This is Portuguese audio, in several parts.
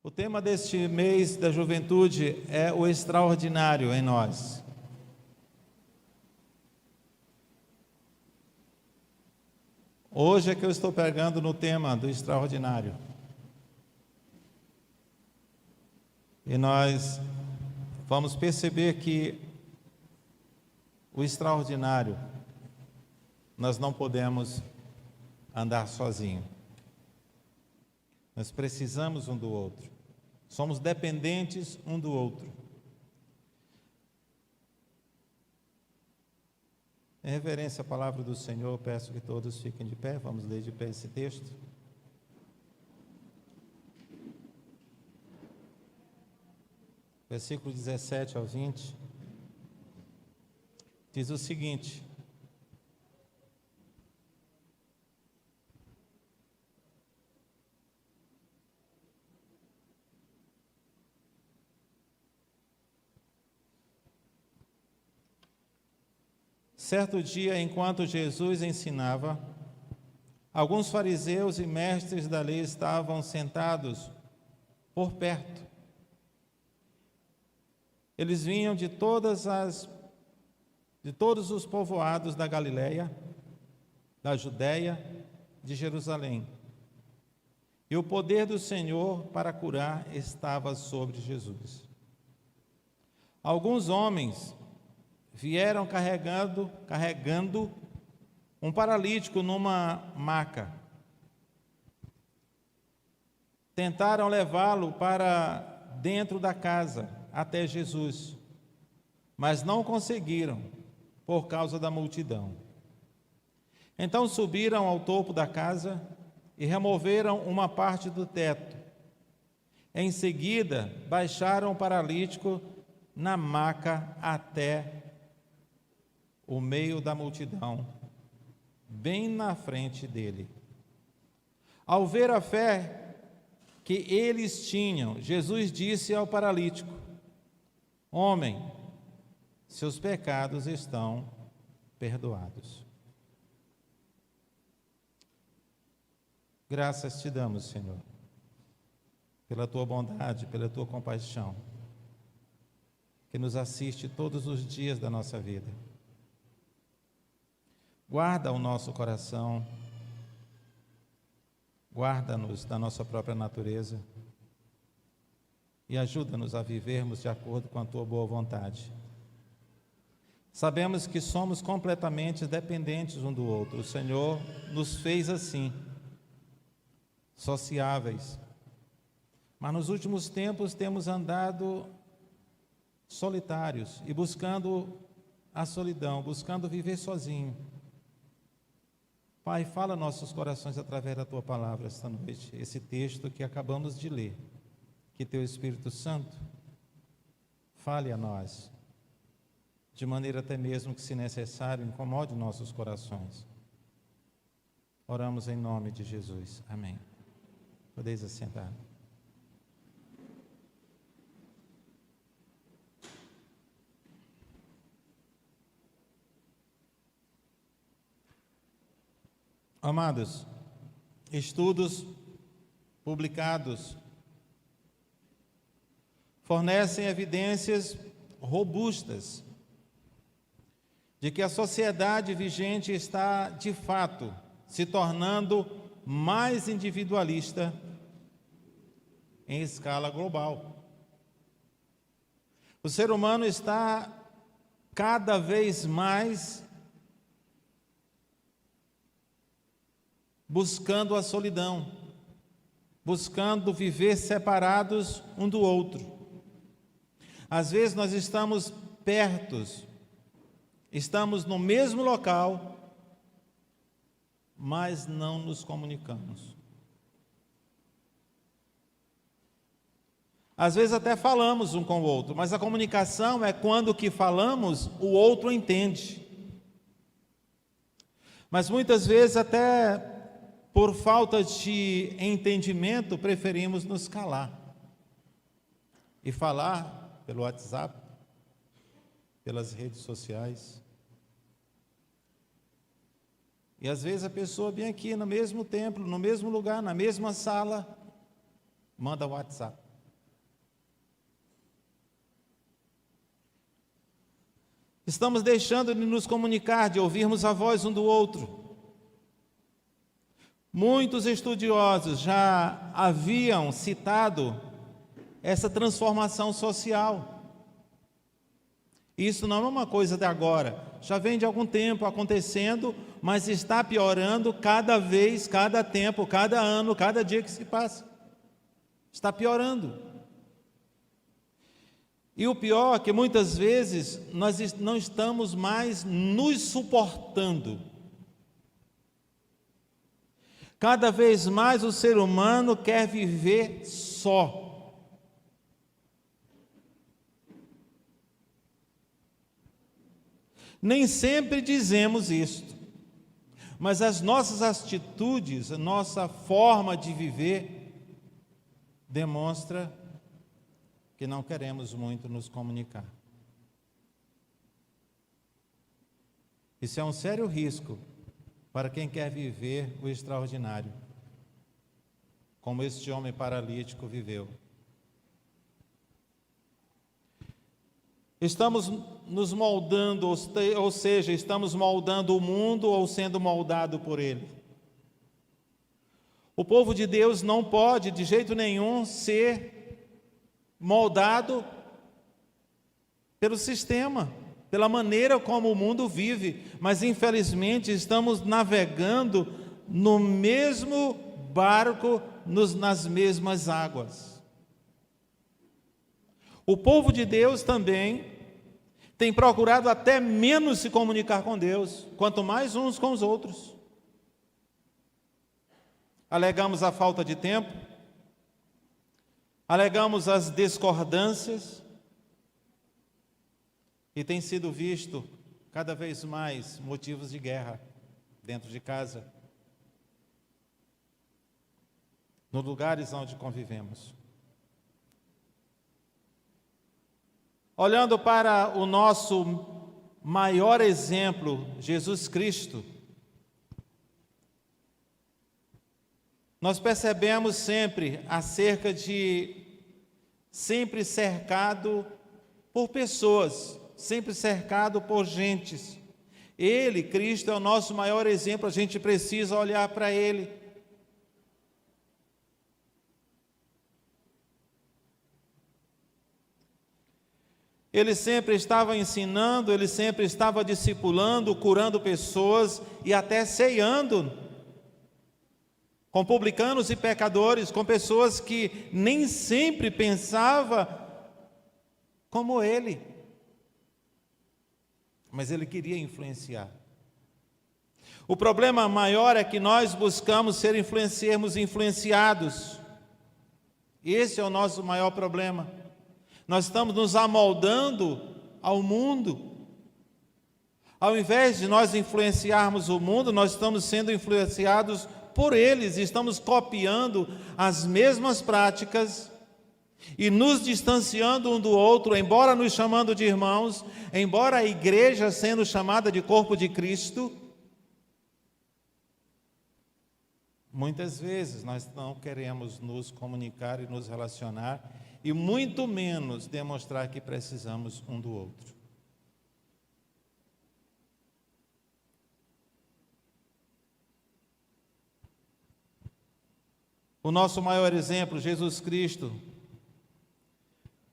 O tema deste mês da juventude é o extraordinário em nós. Hoje é que eu estou pegando no tema do extraordinário. E nós vamos perceber que o extraordinário, nós não podemos andar sozinhos. Nós precisamos um do outro. Somos dependentes um do outro. Em reverência à palavra do Senhor, peço que todos fiquem de pé. Vamos ler de pé esse texto. Versículo 17 ao 20. Diz o seguinte: certo dia, enquanto Jesus ensinava, alguns fariseus e mestres da lei estavam sentados por perto. Eles vinham de todos os povoados da Galileia, da Judéia, de Jerusalém. E o poder do Senhor para curar estava sobre Jesus. Alguns homens vieram carregando um paralítico numa maca. Tentaram levá-lo para dentro da casa, até Jesus, mas não conseguiram, por causa da multidão. Então subiram ao topo da casa e removeram uma parte do teto. Em seguida, baixaram o paralítico na maca até o meio da multidão, bem na frente dele. Ao ver a fé que eles tinham, Jesus disse ao paralítico: homem, seus pecados estão perdoados. Graças te damos, Senhor, pela tua bondade, pela tua compaixão, que nos assiste todos os dias da nossa vida. Guarda o nosso coração, guarda-nos da nossa própria natureza e ajuda-nos a vivermos de acordo com a tua boa vontade. Sabemos que somos completamente dependentes um do outro. O Senhor nos fez assim, sociáveis. Mas nos últimos tempos temos andado solitários e buscando a solidão, buscando viver sozinho. Pai, fala nossos corações através da tua palavra esta noite, esse texto que acabamos de ler. Que teu Espírito Santo fale a nós, de maneira até mesmo que, se necessário, incomode nossos corações. Oramos em nome de Jesus. Amém. Podeis assentar. Amados, estudos publicados fornecem evidências robustas de que a sociedade vigente está, de fato, se tornando mais individualista em escala global. O ser humano está cada vez mais buscando a solidão, buscando viver separados um do outro. Às vezes nós estamos perto, estamos no mesmo local, mas não nos comunicamos. Às vezes até falamos um com o outro, mas a comunicação é quando o que falamos o outro entende. Mas muitas vezes até por falta de entendimento, preferimos nos calar e falar pelo WhatsApp, pelas redes sociais. E às vezes a pessoa vem aqui no mesmo templo, no mesmo lugar, na mesma sala, manda WhatsApp. Estamos deixando de nos comunicar, de ouvirmos a voz um do outro. Muitos estudiosos já haviam citado essa transformação social. Isso não é uma coisa de agora, já vem de algum tempo acontecendo, mas está piorando cada vez, cada tempo, cada ano, cada dia que se passa. Está piorando. E o pior é que muitas vezes nós não estamos mais nos suportando. Cada vez mais o ser humano quer viver só. Nem sempre dizemos isto, mas as nossas atitudes, a nossa forma de viver, demonstra que não queremos muito nos comunicar. Isso é um sério risco para quem quer viver o extraordinário, como este homem paralítico viveu. Estamos nos moldando, ou seja, estamos moldando o mundo ou sendo moldado por ele. O povo de Deus não pode, de jeito nenhum, ser moldado pelo sistema, pela maneira como o mundo vive, mas infelizmente estamos navegando no mesmo barco, nas mesmas águas. O povo de Deus também tem procurado até menos se comunicar com Deus, quanto mais uns com os outros. Alegamos a falta de tempo, alegamos as discordâncias, e tem sido visto cada vez mais motivos de guerra dentro de casa, nos lugares onde convivemos. Olhando para o nosso maior exemplo, Jesus Cristo, nós percebemos sempre sempre cercado por pessoas, sempre cercado por gentes. Ele, Cristo, é o nosso maior exemplo, a gente precisa olhar para Ele. Ele sempre estava ensinando, ele sempre estava discipulando, curando pessoas e até ceando com publicanos e pecadores, com pessoas que nem sempre pensavam como ele. Mas ele queria influenciar. O problema maior é que nós buscamos sermos influenciados. Esse é o nosso maior problema. Nós estamos nos amoldando ao mundo. Ao invés de nós influenciarmos o mundo, nós estamos sendo influenciados por eles, estamos copiando as mesmas práticas e nos distanciando um do outro, embora nos chamando de irmãos, embora a igreja sendo chamada de corpo de Cristo. Muitas vezes nós não queremos nos comunicar e nos relacionar, e muito menos demonstrar que precisamos um do outro. O nosso maior exemplo, Jesus Cristo,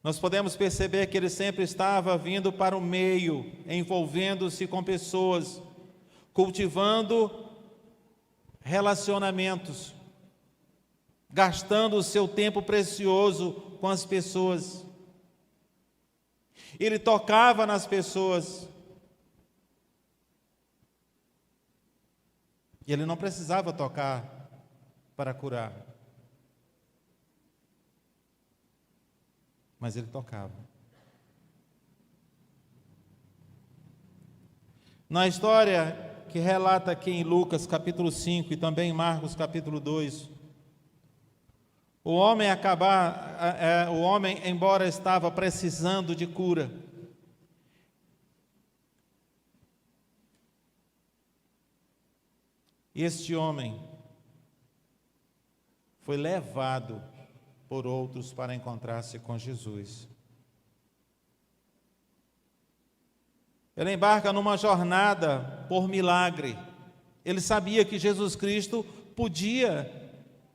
nós podemos perceber que ele sempre estava vindo para o meio, envolvendo-se com pessoas, cultivando relacionamentos, gastando o seu tempo precioso com as pessoas. Ele tocava nas pessoas. E ele não precisava tocar para curar. Mas ele tocava. Na história que relata aqui em Lucas capítulo 5 e também em Marcos capítulo 2, o homem, embora estava precisando de cura, este homem foi levado por outros para encontrar-se com Jesus. Ele embarca numa jornada por milagre. Ele sabia que Jesus Cristo podia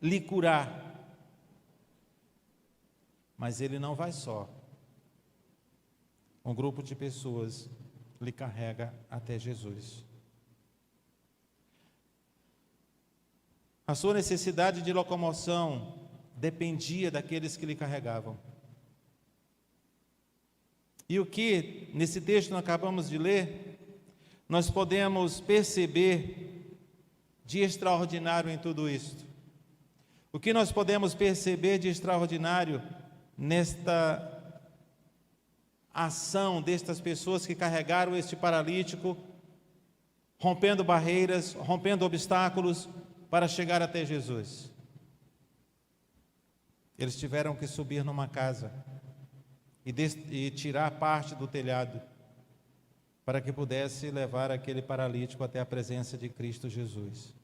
lhe curar. Mas ele não vai só. Um grupo de pessoas lhe carrega até Jesus. A sua necessidade de locomoção dependia daqueles que lhe carregavam. E o que, nesse texto que nós acabamos de ler, nós podemos perceber de extraordinário em tudo isto? O que nós podemos perceber de extraordinário nesta ação destas pessoas que carregaram este paralítico, rompendo barreiras, rompendo obstáculos para chegar até Jesus? Eles tiveram que subir numa casa e tirar parte do telhado para que pudesse levar aquele paralítico até a presença de Cristo Jesus.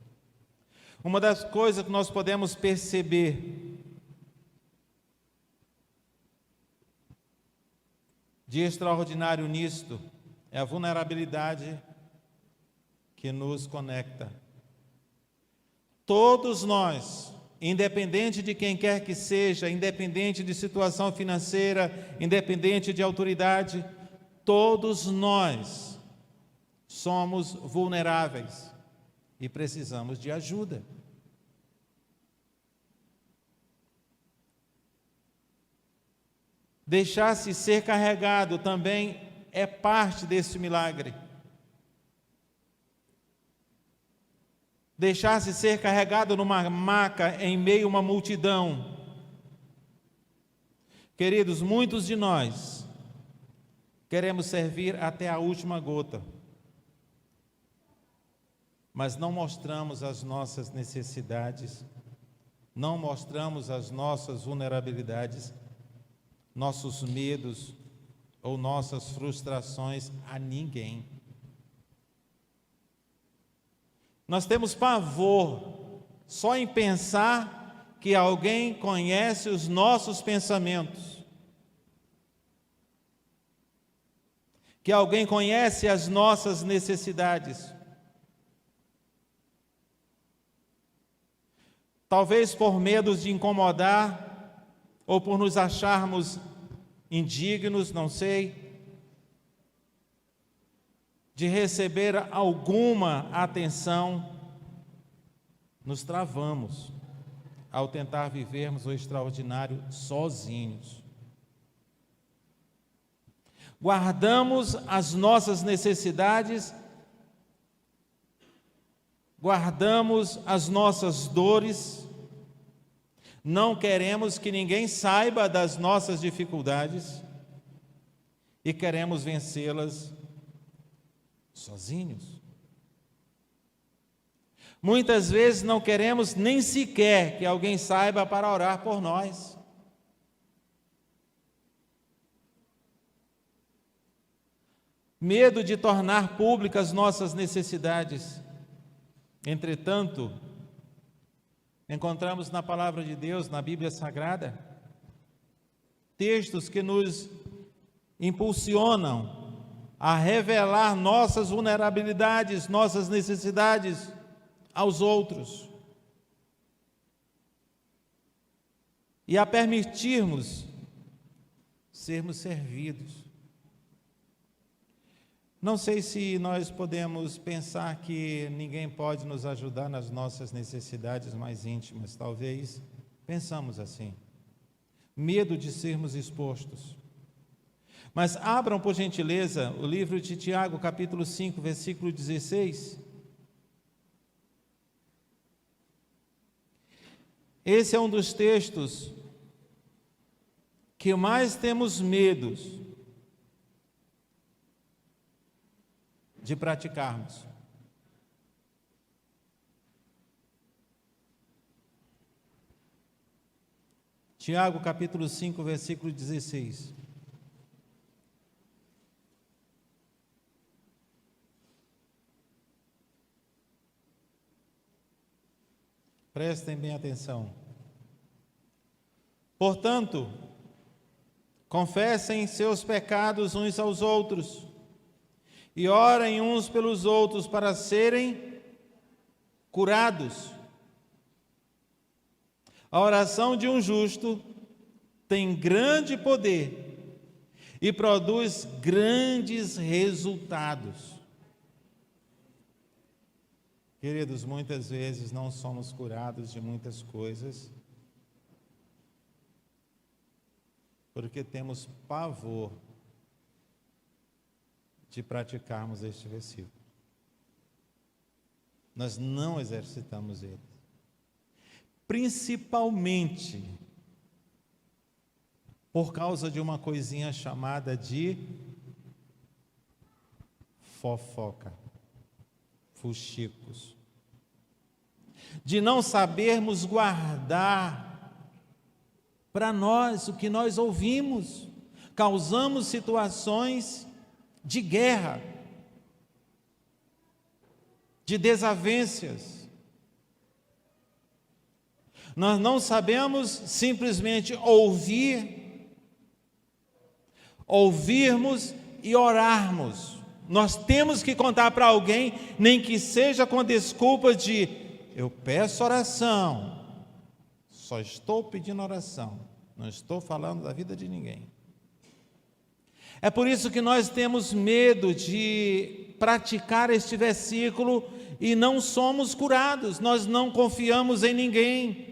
Uma das coisas que nós podemos perceber de extraordinário nisto é a vulnerabilidade que nos conecta. Todos nós, independente de quem quer que seja, independente de situação financeira, independente de autoridade, todos nós somos vulneráveis e precisamos de ajuda. Deixar-se ser carregado também é parte desse milagre. Deixar-se ser carregado numa maca em meio a uma multidão. Queridos, muitos de nós queremos servir até a última gota, mas não mostramos as nossas necessidades, não mostramos as nossas vulnerabilidades, nossos medos ou nossas frustrações a ninguém. Nós temos pavor só em pensar que alguém conhece os nossos pensamentos, que alguém conhece as nossas necessidades. Talvez por medo de incomodar, ou por nos acharmos indignos, não sei, de receber alguma atenção, nos travamos ao tentar vivermos o extraordinário sozinhos. Guardamos as nossas necessidades, guardamos as nossas dores, não queremos que ninguém saiba das nossas dificuldades e queremos vencê-las sozinhos. Muitas vezes não queremos nem sequer que alguém saiba para orar por nós. Medo de tornar públicas nossas necessidades. Entretanto, encontramos na palavra de Deus, na Bíblia Sagrada, textos que nos impulsionam a revelar nossas vulnerabilidades, nossas necessidades aos outros e a permitirmos sermos servidos. Não sei se nós podemos pensar que ninguém pode nos ajudar nas nossas necessidades mais íntimas. Talvez pensamos assim. Medo de sermos expostos. Mas abram, por gentileza, o livro de Tiago, capítulo 5, versículo 16. Esse é um dos textos que mais temos medos de praticarmos. Tiago, capítulo 5, versículo 16. Prestem bem atenção. e orem uns pelos outros para serem curados. A oração de um justo tem grande poder e produz grandes resultados. Queridos, muitas vezes não somos curados de muitas coisas porque temos pavor de praticarmos este versículo. Nós não exercitamos ele. Principalmente por causa de uma coisinha chamada de fofoca, fuxicos, de não sabermos guardar para nós o que nós ouvimos, causamos situações de guerra, de desavenças. Nós não sabemos simplesmente ouvirmos e orarmos. Nós temos que contar para alguém, nem que seja com desculpa de eu peço oração, só estou pedindo oração, não estou falando da vida de ninguém. É por isso que nós temos medo de praticar este versículo e não somos curados, nós não confiamos em ninguém.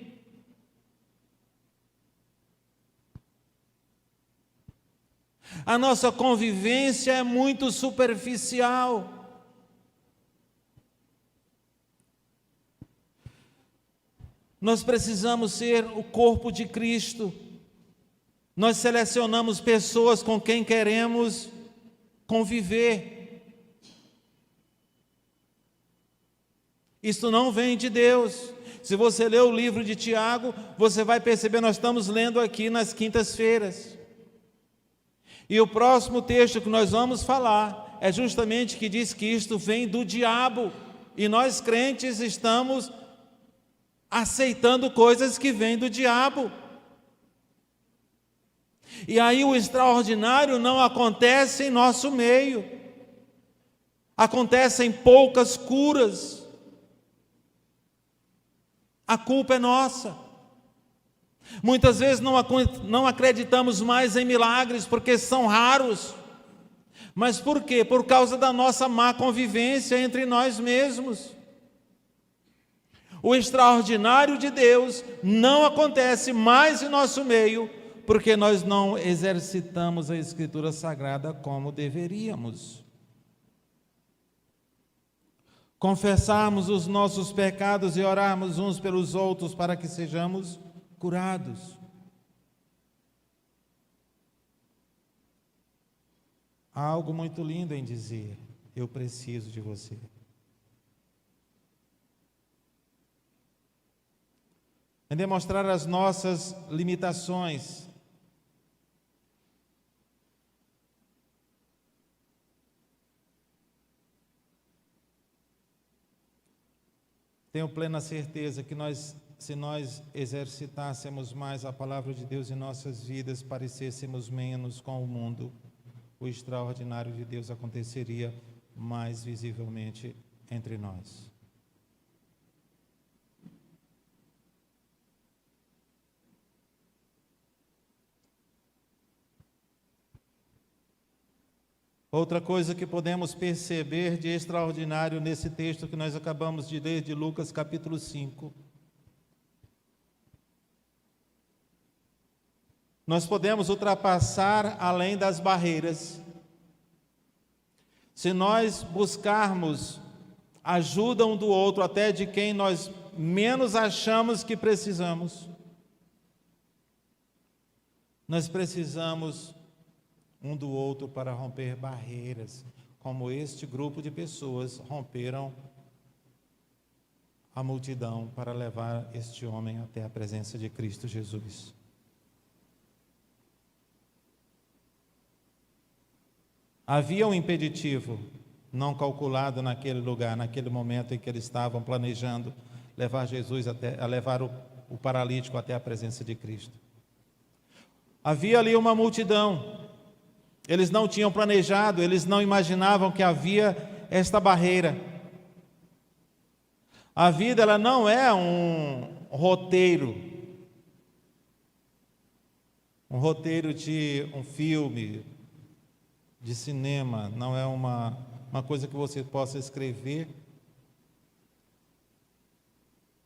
A nossa convivência é muito superficial. Nós precisamos ser o corpo de Cristo. Nós selecionamos pessoas com quem queremos conviver. Isto não vem de Deus. Se você ler o livro de Tiago, você vai perceber, nós estamos lendo aqui nas quintas-feiras. E o próximo texto que nós vamos falar é justamente que diz que isto vem do diabo. E nós crentes estamos aceitando coisas que vêm do diabo. E aí o extraordinário não acontece em nosso meio. Acontecem poucas curas. A culpa é nossa. Muitas vezes não acreditamos mais em milagres porque são raros. Mas por quê? Por causa da nossa má convivência entre nós mesmos. O extraordinário de Deus não acontece mais em nosso meio porque nós não exercitamos a Escritura Sagrada como deveríamos. Confessarmos os nossos pecados e orarmos uns pelos outros para que sejamos curados. Há algo muito lindo em dizer: eu preciso de você. Em demonstrar as nossas limitações. Tenho plena certeza que se nós exercitássemos mais a palavra de Deus em nossas vidas, parecêssemos menos com o mundo, o extraordinário de Deus aconteceria mais visivelmente entre nós. Outra coisa que podemos perceber de extraordinário nesse texto que nós acabamos de ler, de Lucas capítulo 5, nós podemos ultrapassar além das barreiras. Se nós buscarmos ajuda um do outro, até de quem nós menos achamos que precisamos, nós precisamos um do outro para romper barreiras, como este grupo de pessoas romperam a multidão para levar este homem até a presença de Cristo Jesus. Havia um impeditivo não calculado naquele lugar, naquele momento em que eles estavam planejando levar levar o paralítico até a presença de Cristo. Havia ali uma multidão. Eles não tinham planejado, eles não imaginavam que havia esta barreira. A vida, ela não é um roteiro de um filme, de cinema, não é uma coisa que você possa escrever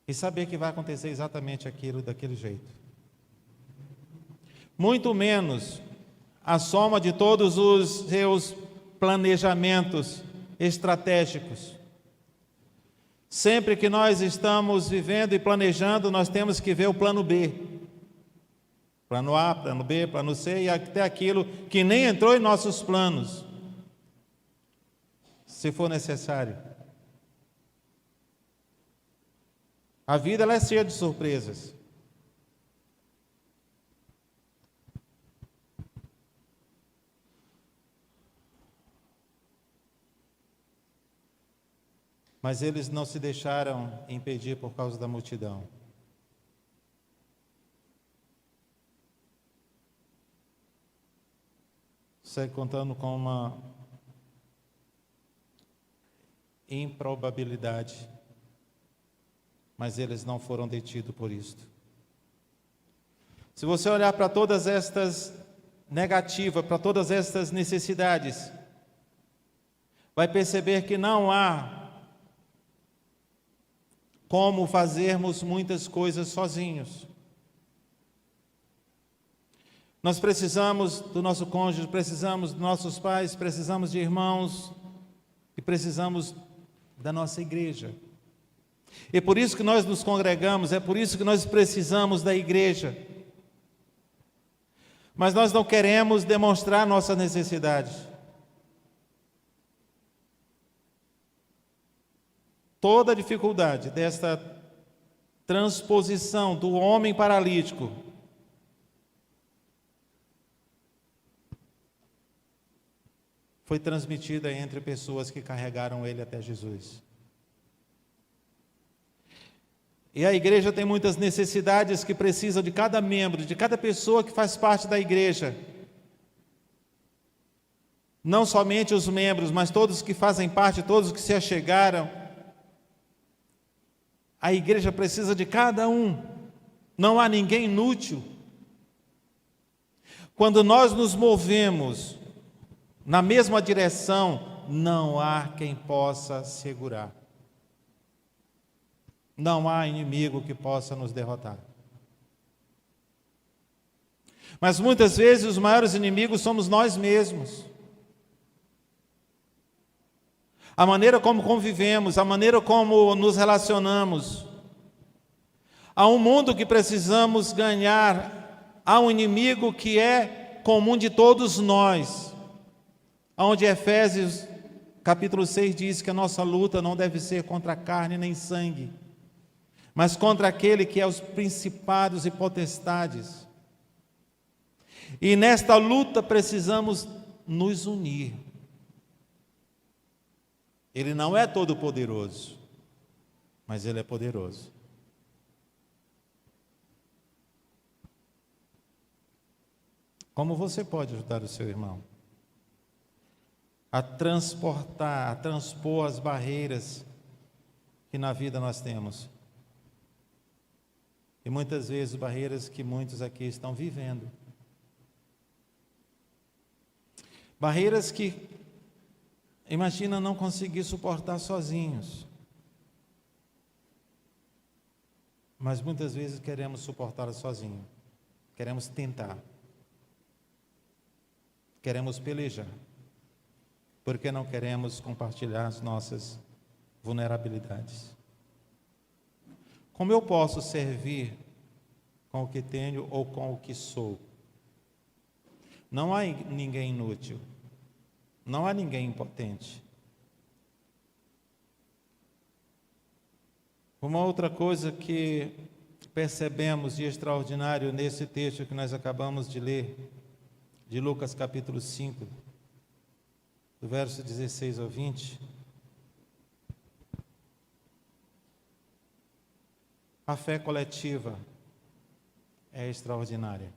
e saber que vai acontecer exatamente aquilo daquele jeito. Muito menos a soma de todos os seus planejamentos estratégicos. Sempre que nós estamos vivendo e planejando, nós temos que ver o plano B. Plano A, plano B, plano C e até aquilo que nem entrou em nossos planos, se for necessário. A vida, ela é cheia de surpresas. Mas eles não se deixaram impedir por causa da multidão. Sai contando com uma improbabilidade, mas eles não foram detidos por isto. Se você olhar para todas estas negativas, para todas estas necessidades, vai perceber que não há como fazermos muitas coisas sozinhos. Nós precisamos do nosso cônjuge, precisamos dos nossos pais, precisamos de irmãos e precisamos da nossa igreja. É por isso que nós nos congregamos, é por isso que nós precisamos da igreja. Mas nós não queremos demonstrar nossa necessidade. Toda a dificuldade desta transposição do homem paralítico foi transmitida entre pessoas que carregaram ele até Jesus. E a igreja tem muitas necessidades que precisa de cada membro, de cada pessoa que faz parte da igreja. Não somente os membros, mas todos que fazem parte, todos que se achegaram. A igreja precisa de cada um. Não há ninguém inútil. Quando nós nos movemos na mesma direção, não há quem possa segurar. Não há inimigo que possa nos derrotar. Mas muitas vezes os maiores inimigos somos nós mesmos. A maneira como convivemos, a maneira como nos relacionamos. Há um mundo que precisamos ganhar, há um inimigo que é comum de todos nós. Onde Efésios capítulo 6 diz que a nossa luta não deve ser contra carne nem sangue, mas contra aquele que é os principados e potestades. E nesta luta precisamos nos unir. Ele não é todo poderoso, mas ele é poderoso. Como você pode ajudar o seu irmão a transportar, a transpor as barreiras que na vida nós temos? E muitas vezes barreiras que muitos aqui estão vivendo. Barreiras que, imagina, não conseguir suportar sozinhos. Mas muitas vezes queremos suportá-las sozinhos. Queremos tentar. Queremos pelejar. Porque não queremos compartilhar as nossas vulnerabilidades. Como eu posso servir com o que tenho ou com o que sou? Não há ninguém inútil. Não há ninguém impotente. Uma outra coisa que percebemos de extraordinário nesse texto que nós acabamos de ler, de Lucas capítulo 5, do verso 16 ao 20, a fé coletiva é extraordinária.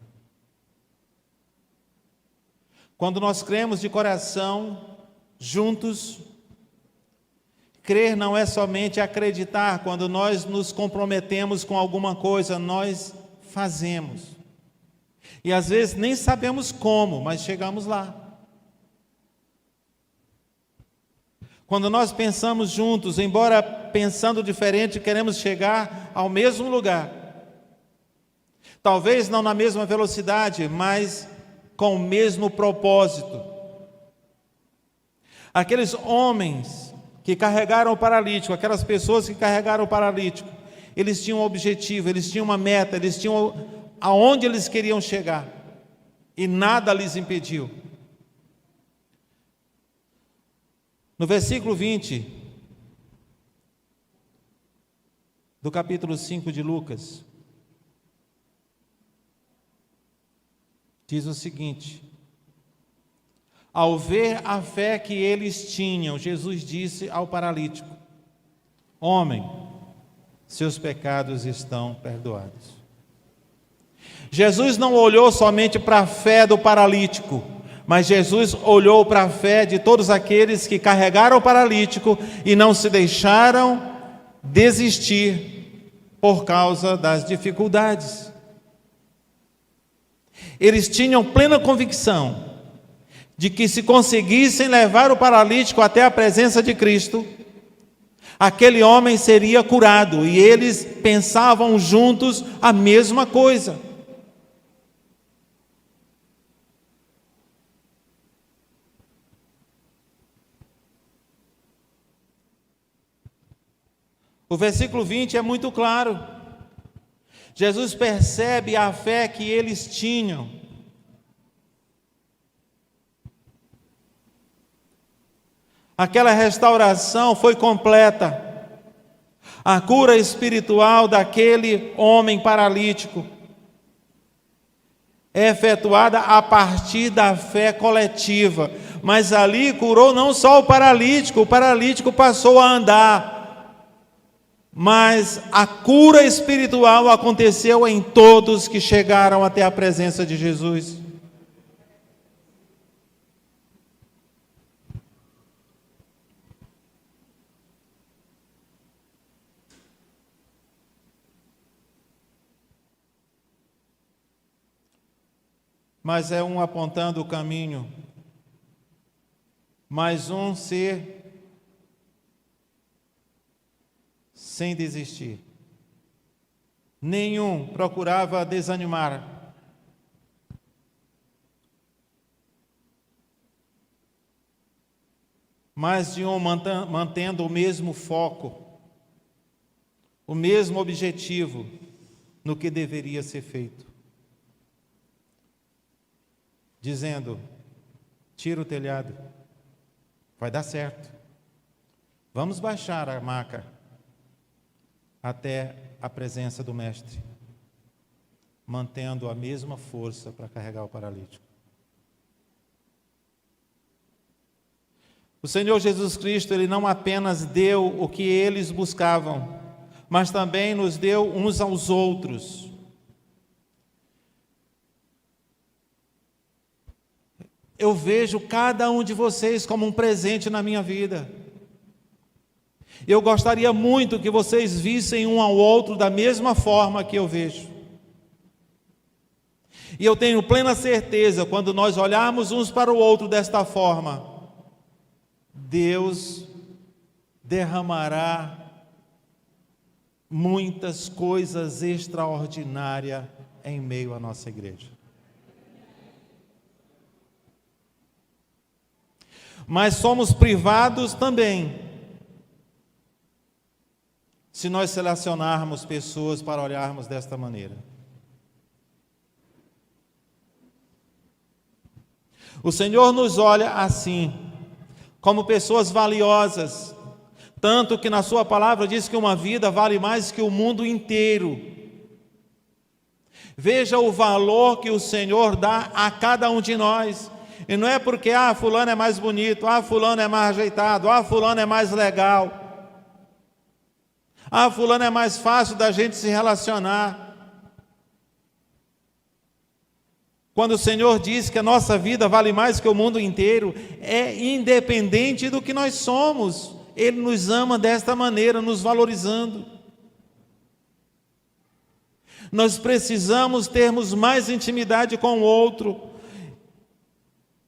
Quando nós cremos de coração, juntos, crer não é somente acreditar. Quando nós nos comprometemos com alguma coisa, nós fazemos. E às vezes nem sabemos como, mas chegamos lá. Quando nós pensamos juntos, embora pensando diferente, queremos chegar ao mesmo lugar. Talvez não na mesma velocidade, mas com o mesmo propósito. Aqueles homens que carregaram o paralítico, aquelas pessoas que carregaram o paralítico, eles tinham um objetivo, eles tinham uma meta, eles tinham aonde eles queriam chegar, e nada lhes impediu. No versículo 20 do capítulo 5 de Lucas, diz o seguinte: ao ver a fé que eles tinham, Jesus disse ao paralítico: homem, seus pecados estão perdoados. Jesus não olhou somente para a fé do paralítico, mas Jesus olhou para a fé de todos aqueles que carregaram o paralítico e não se deixaram desistir por causa das dificuldades. Eles tinham plena convicção de que se conseguissem levar o paralítico até a presença de Cristo, aquele homem seria curado, e eles pensavam juntos a mesma coisa. O versículo 20 é muito claro. Jesus percebe a fé que eles tinham. Aquela restauração foi completa. A cura espiritual daquele homem paralítico é efetuada a partir da fé coletiva. Mas ali curou não só o paralítico passou a andar. Mas a cura espiritual aconteceu em todos que chegaram até a presença de Jesus. Mas é um apontando o caminho, mais um ser sem desistir. Nenhum procurava desanimar. Mas de um mantendo o mesmo foco, o mesmo objetivo no que deveria ser feito. Dizendo: tira o telhado, vai dar certo. Vamos baixar a maca até a presença do Mestre, mantendo a mesma força para carregar o paralítico. O Senhor Jesus Cristo, Ele não apenas deu o que eles buscavam, mas também nos deu uns aos outros. Eu vejo cada um de vocês como um presente na minha vida. Eu gostaria muito que vocês vissem um ao outro da mesma forma que eu vejo. E eu tenho plena certeza, quando nós olharmos uns para o outro desta forma, Deus derramará muitas coisas extraordinárias em meio à nossa igreja. Mas somos privados também se nós selecionarmos pessoas para olharmos desta maneira. O Senhor nos olha assim, como pessoas valiosas, tanto que na sua palavra diz que uma vida vale mais que o mundo inteiro. Veja o valor que o Senhor dá a cada um de nós. E não é porque, fulano é mais bonito, fulano é mais ajeitado, fulano é mais legal, fulano é mais fácil da gente se relacionar. Quando o Senhor diz que a nossa vida vale mais que o mundo inteiro, é independente do que nós somos. Ele nos ama desta maneira, nos valorizando. Nós precisamos termos mais intimidade com o outro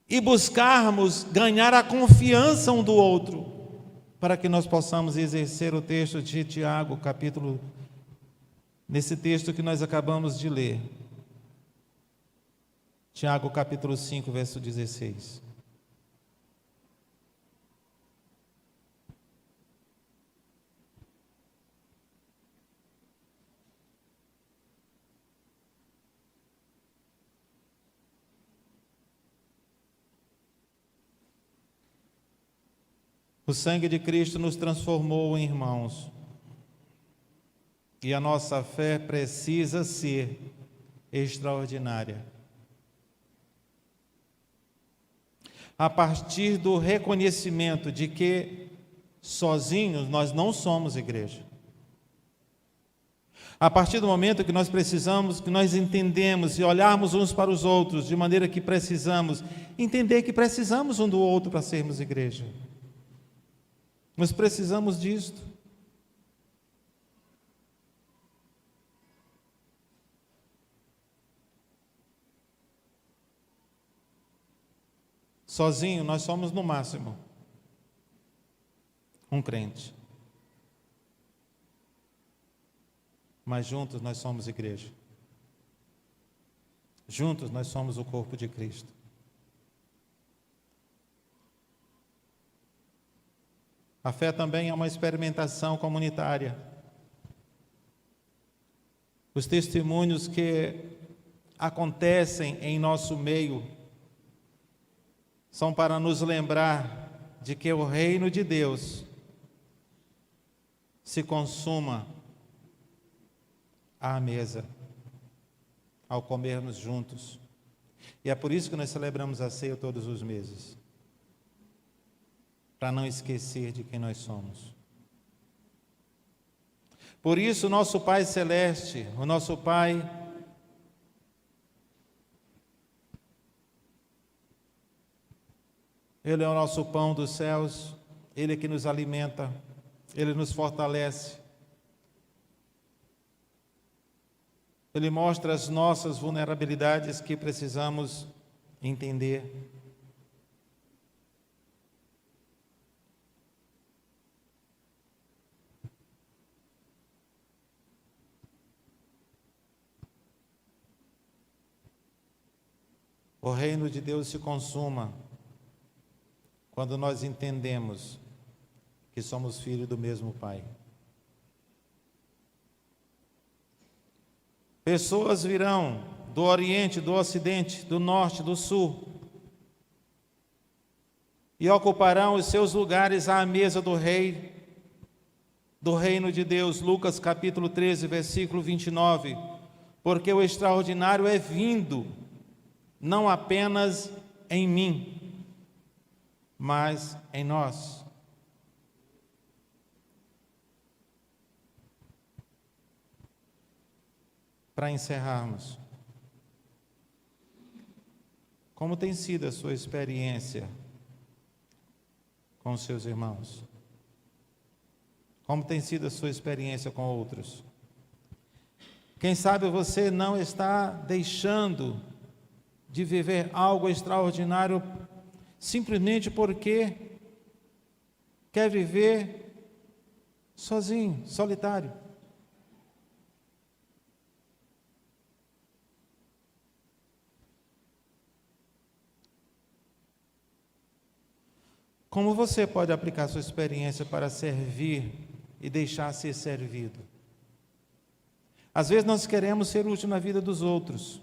e buscarmos ganhar a confiança um do outro, para que nós possamos exercer o texto de Tiago, nesse texto que nós acabamos de ler. Tiago capítulo 5, verso 16. O sangue de Cristo nos transformou em irmãos, e a nossa fé precisa ser extraordinária. A partir do reconhecimento de que sozinhos nós não somos igreja. A partir do momento que nós precisamos, que nós entendemos e olharmos uns para os outros de maneira que precisamos, entender que precisamos um do outro para sermos igreja. Nós precisamos disto. Sozinho nós somos no máximo um crente. Mas juntos nós somos igreja. Juntos nós somos o corpo de Cristo. A fé também é uma experimentação comunitária. Os testemunhos que acontecem em nosso meio são para nos lembrar de que o reino de Deus se consuma à mesa, ao comermos juntos. E é por isso que nós celebramos a ceia todos os meses, para não esquecer de quem nós somos. Por isso, o nosso Pai Celeste, o nosso Pai, Ele é o nosso pão dos céus, Ele é que nos alimenta, Ele nos fortalece. Ele mostra as nossas vulnerabilidades que precisamos entender. O reino de Deus se consuma quando nós entendemos que somos filhos do mesmo Pai. Pessoas virão do Oriente, do Ocidente, do Norte, do Sul e ocuparão os seus lugares à mesa do Rei, do reino de Deus. Lucas capítulo 13, versículo 29. Porque o extraordinário é vindo, não apenas em mim, mas em nós. Para encerrarmos, como tem sido a sua experiência com os seus irmãos? Como tem sido a sua experiência com outros? Quem sabe você não está deixando de viver algo extraordinário simplesmente porque quer viver sozinho, solitário. Como você pode aplicar sua experiência para servir e deixar ser servido? Às vezes nós queremos ser útil na vida dos outros,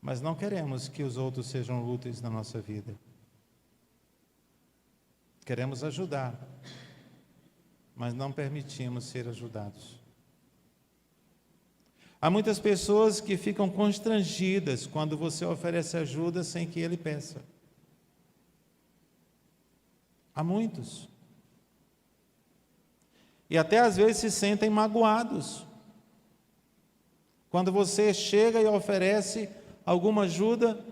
mas não queremos que os outros sejam úteis na nossa vida. Queremos ajudar, mas não permitimos ser ajudados. Há muitas pessoas que ficam constrangidas quando você oferece ajuda sem que ele peça. Há muitos. E até às vezes se sentem magoados Quando você chega e oferece alguma ajuda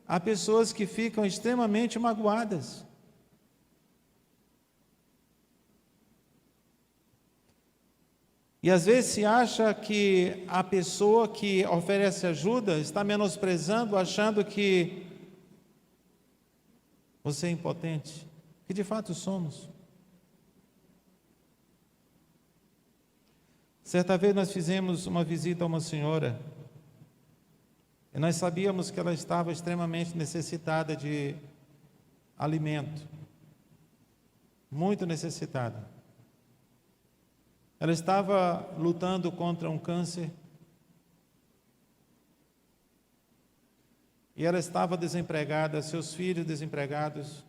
a pessoas que ficam extremamente magoadas. E às vezes se acha que a pessoa que oferece ajuda está menosprezando, achando que você é impotente, que de fato somos. Certa vez nós fizemos uma visita a uma senhora, e nós sabíamos que ela estava extremamente necessitada de alimento, muito necessitada. Ela estava lutando contra um câncer, e ela estava desempregada, seus filhos desempregados.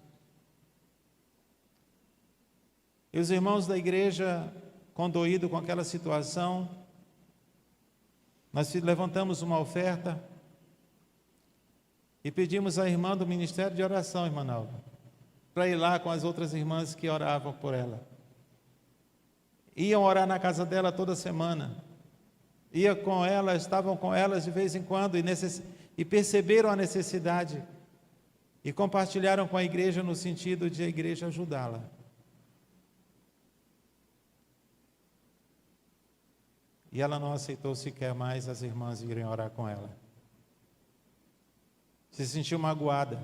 E os irmãos da igreja, condoídos com aquela situação, nós levantamos uma oferta e pedimos à irmã do Ministério de Oração, irmã Nalva, para ir lá com as outras irmãs que oravam por ela. Iam orar na casa dela toda semana, ia com ela, estavam com elas de vez em quando e perceberam a necessidade e compartilharam com a igreja no sentido de a igreja ajudá-la. E ela não aceitou sequer mais as irmãs irem orar com ela. Se sentiu magoada,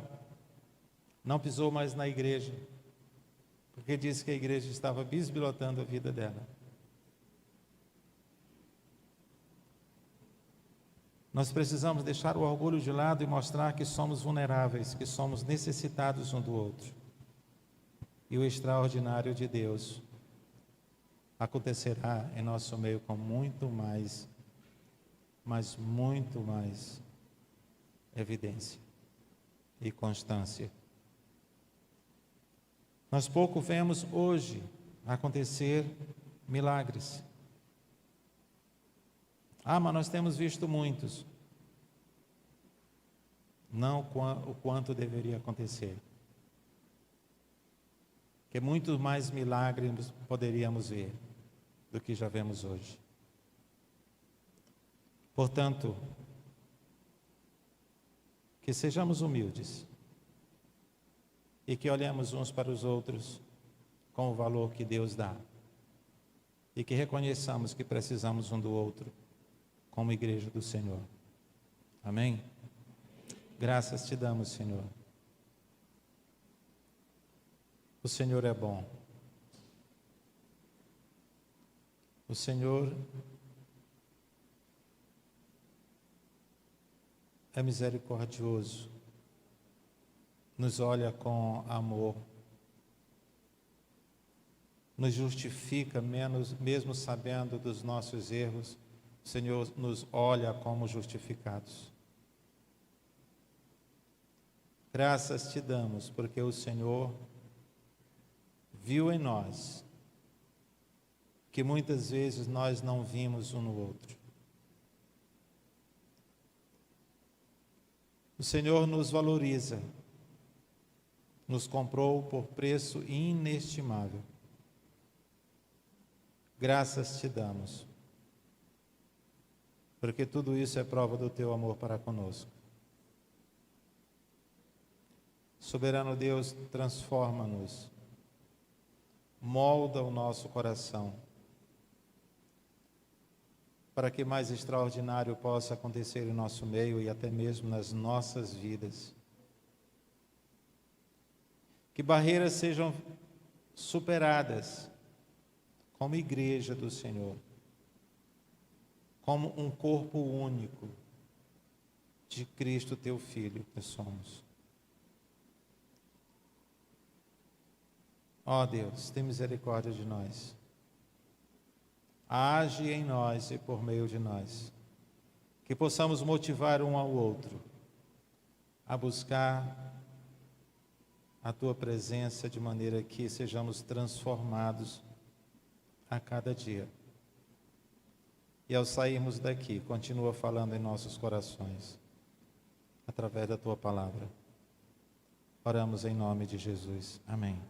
não pisou mais na igreja, porque disse que a igreja estava bisbilhotando a vida dela. Nós precisamos deixar o orgulho de lado e mostrar que somos vulneráveis, que somos necessitados um do outro. E o extraordinário de Deus acontecerá em nosso meio com muito mais, mas muito mais evidência e constância. Nós pouco vemos hoje acontecer milagres. Mas nós temos visto muitos. Não o quanto deveria acontecer. Que muitos mais milagres poderíamos ver do que já vemos hoje. Portanto, que sejamos humildes e que olhemos uns para os outros com o valor que Deus dá e que reconheçamos que precisamos um do outro como igreja do Senhor. Amém? Graças te damos, Senhor. O Senhor é bom. O Senhor é misericordioso, nos olha com amor, nos justifica mesmo sabendo dos nossos erros. O Senhor nos olha como justificados. Graças te damos, porque o Senhor viu em nós que muitas vezes nós não vimos um no outro. O Senhor nos valoriza, nos comprou por preço inestimável. Graças te damos, porque tudo isso é prova do teu amor para conosco. Soberano Deus, transforma-nos, molda o nosso coração, para que mais extraordinário possa acontecer em nosso meio e até mesmo nas nossas vidas. Que barreiras sejam superadas como igreja do Senhor, como um corpo único de Cristo, teu Filho, que somos. Ó Deus, tem misericórdia de nós. Age em nós e por meio de nós. Que possamos motivar um ao outro a buscar a tua presença de maneira que sejamos transformados a cada dia. E ao sairmos daqui, continua falando em nossos corações, através da tua palavra. Oramos em nome de Jesus. Amém.